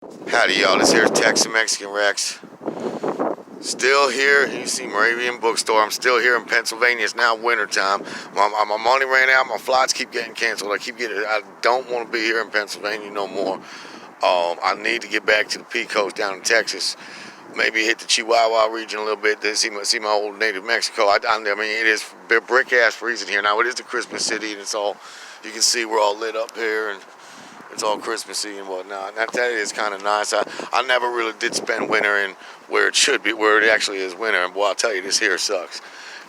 Howdy y'all, this here's Texas Mexican Rex. Still here, you see Moravian Bookstore. I'm still here in Pennsylvania. It's now winter time. My money ran out, my flights keep getting canceled. I don't want to be here in Pennsylvania no more. I need to get back to the pecos down in Texas. Maybe hit the Chihuahua region a little bit to see my old native Mexico. I mean, it is brick ass freezing here. Now it is the Christmas city and it's all, you can see we're all lit up here and it's all Christmassy and whatnot. That is kind of nice. I never really did spend winter in where it should be, where it actually is winter. And boy, I'll tell you, this here sucks.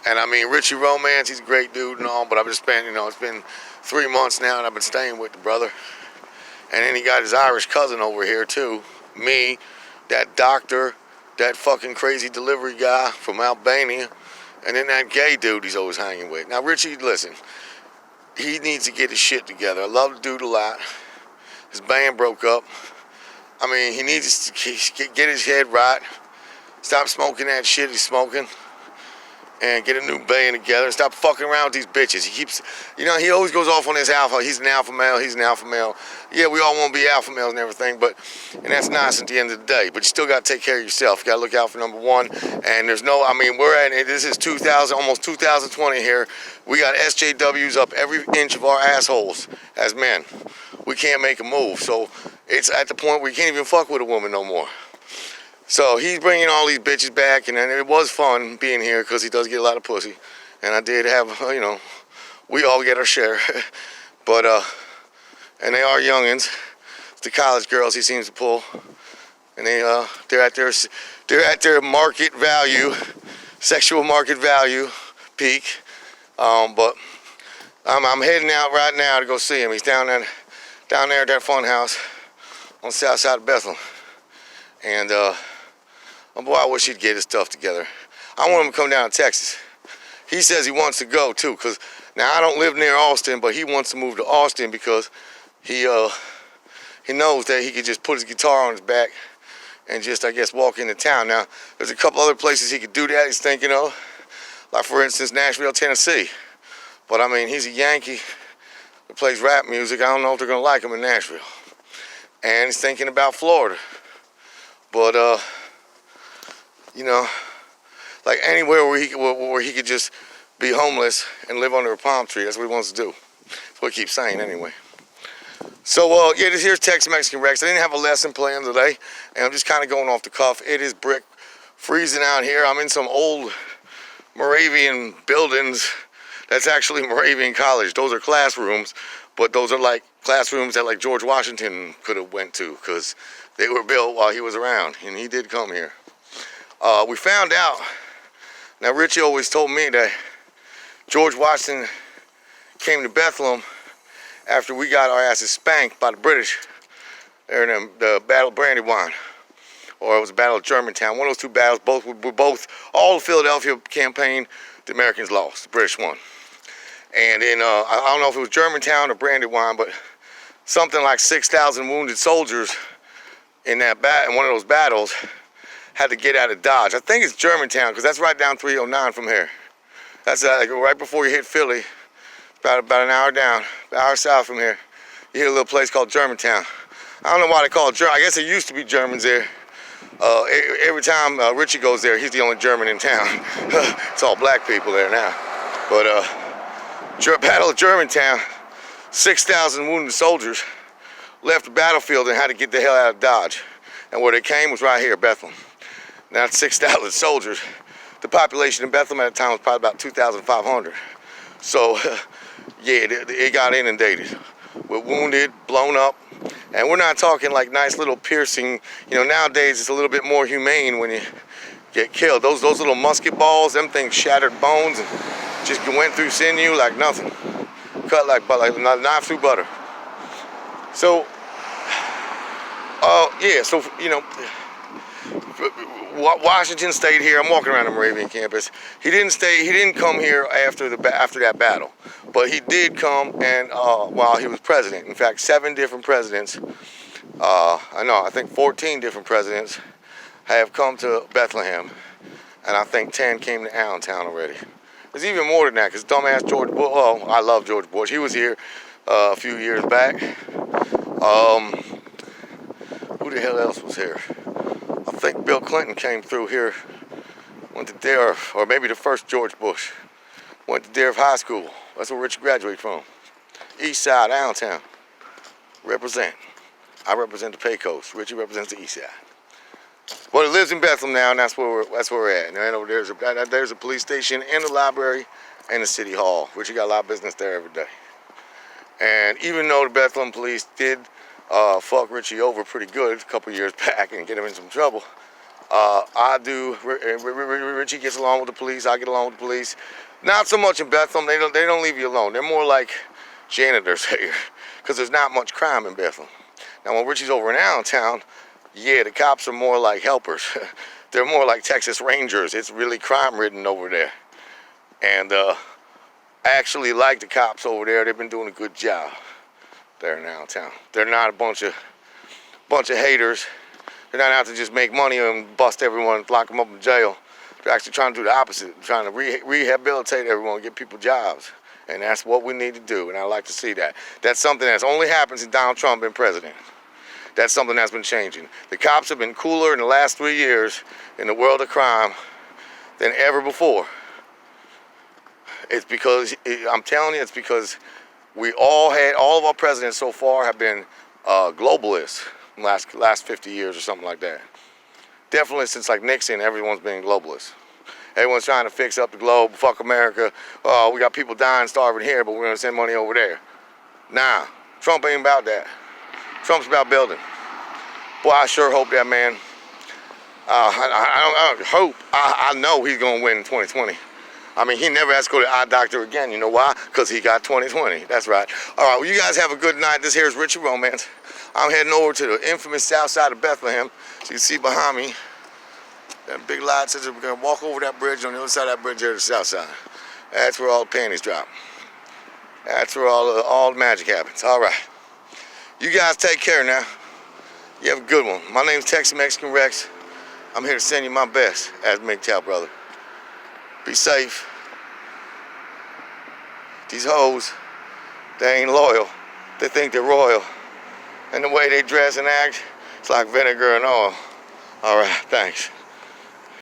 And I mean, Richie Romance, he's a great dude and all, but I've just spent, it's been 3 months now and I've been staying with the brother. And then he got his Irish cousin over here too. Me, that doctor, that fucking crazy delivery guy from Albania, and then that gay dude he's always hanging with. Now, Richie, listen, he needs to get his shit together. I love the dude a lot. His band broke up. I mean, he needs to get his head right. Stop smoking that shit he's smoking. And get a new band together. Stop fucking around with these bitches. He keeps, he always goes off on his alpha. He's an alpha male. He's an alpha male. Yeah, we all want to be alpha males and everything, and that's nice at the end of the day. But you still got to take care of yourself. You got to look out for number one. And there's no, this is 2000, almost 2020 here. We got SJWs up every inch of our assholes as men. We can't make a move. So it's at the point where you can't even fuck with a woman no more. So he's bringing all these bitches back, and it was fun being here because he does get a lot of pussy. And I did have, we all get our share. But, and they are youngins. It's the college girls he seems to pull. And they're at their market value, sexual market value peak. But I'm heading out right now to go see him. He's down there at that fun house on the south side of Bethlehem. And, boy, I wish he'd get his stuff together. I want him to come down to Texas. He says he wants to go, too, because now I don't live near Austin, but he wants to move to Austin because he knows that he could just put his guitar on his back and just, I guess, walk into town. Now, there's a couple other places he could do that he's thinking of, like, for instance, Nashville, Tennessee. But, I mean, he's a Yankee that plays rap music. I don't know if they're going to like him in Nashville. And he's thinking about Florida. But, like anywhere where he could just be homeless and live under a palm tree. That's what he wants to do. That's what he keeps saying anyway. So, this here's Texas Mexican Rex. I didn't have a lesson planned today, and I'm just kind of going off the cuff. It is brick freezing out here. I'm in some old Moravian buildings. That's actually Moravian College. Those are classrooms, but those are like classrooms that like George Washington could have went to because they were built while he was around, and he did come here. We found out, now Richie always told me that George Washington came to Bethlehem after we got our asses spanked by the British there in the Battle of Brandywine, or it was the Battle of Germantown. One of those two battles, all the Philadelphia campaign, the Americans lost, the British won. And then, I don't know if it was Germantown or Brandywine, but something like 6,000 wounded soldiers in one of those battles had to get out of Dodge. I think it's Germantown, because that's right down 309 from here. That's like right before you hit Philly, about an hour down, an hour south from here. You hit a little place called Germantown. I don't know why they call it German. I guess there used to be Germans there. Every time Richie goes there, he's the only German in town. It's all black people there now. But Battle of Germantown, 6,000 wounded soldiers left the battlefield and had to get the hell out of Dodge. And where they came was right here, Bethlehem. Now it's 6,000 soldiers. The population in Bethlehem at the time was probably about 2,500. So, it got inundated with wounded, blown up. And we're not talking like nice little piercing. Nowadays it's a little bit more humane when you get killed. Those little musket balls, them things shattered bones and just went through sinew like nothing. Cut like a knife through butter. So, Washington stayed here. I'm walking around the Moravian campus. He didn't come here after that battle, but he did come while he was president. In fact, 7 different presidents. I think 14 different presidents have come to Bethlehem, and I think 10 came to Allentown already. There's even more than that, because dumbass George Bush. Oh, I love George Bush. He was here a few years back. Who the hell else was here? I think Bill Clinton came through here, went to Dare, or maybe the first George Bush. Went to Dare High School. That's where Richie graduated from. East Side, downtown. Represent. I represent the Pecos. Richie represents the East Side. Well, he lives in Bethlehem now, and that's where we're at. And there's a police station and a library and a city hall. Richie got a lot of business there every day. And even though the Bethlehem police did fuck Richie over pretty good a couple years back and get him in some trouble, Richie gets along with the police. I get along with the police. Not so much in Bethlehem. They don't leave you alone. They're more like janitors here, because there's not much crime in Bethlehem. Now, when Richie's over in Allentown, yeah, the cops are more like helpers. They're more like Texas Rangers. It's really crime-ridden over there. And I actually like the cops over there. They've been doing a good job there in Allentown. They're not a bunch of haters. They're not out to just make money and bust everyone, lock them up in jail. They're actually trying to do the opposite, trying to rehabilitate everyone, get people jobs. And that's what we need to do, and I like to see that. That's something that's only happened since Donald Trump been president. That's something that's been changing. The cops have been cooler in the last 3 years in the world of crime than ever before. It's because, I'm telling you, it's because all of our presidents so far have been globalists in the last 50 years or something like that. Definitely since like Nixon, everyone's been globalist. Everyone's trying to fix up the globe, fuck America. We got people dying, starving here, but we're gonna send money over there. Nah, Trump ain't about that. Trump's about building. Boy, I sure hope that man, I know he's gonna win in 2020. I mean, he never has to go to the eye doctor again. You know why? Because he got 2020. That's right. All right, well, you guys have a good night. This here is Richie Romance. I'm heading over to the infamous south side of Bethlehem. So you see behind me, that big light says we're going to walk over that bridge. On the other side of that bridge there to the south side. That's where all the panties drop. That's where all the magic happens. All right. You guys take care now. You have a good one. My name's Texas Mexican Rex. I'm here to send you my best as MGTOW brother. Be safe. These hoes, they ain't loyal. They think they're royal. And the way they dress and act, it's like vinegar and oil. All right, thanks.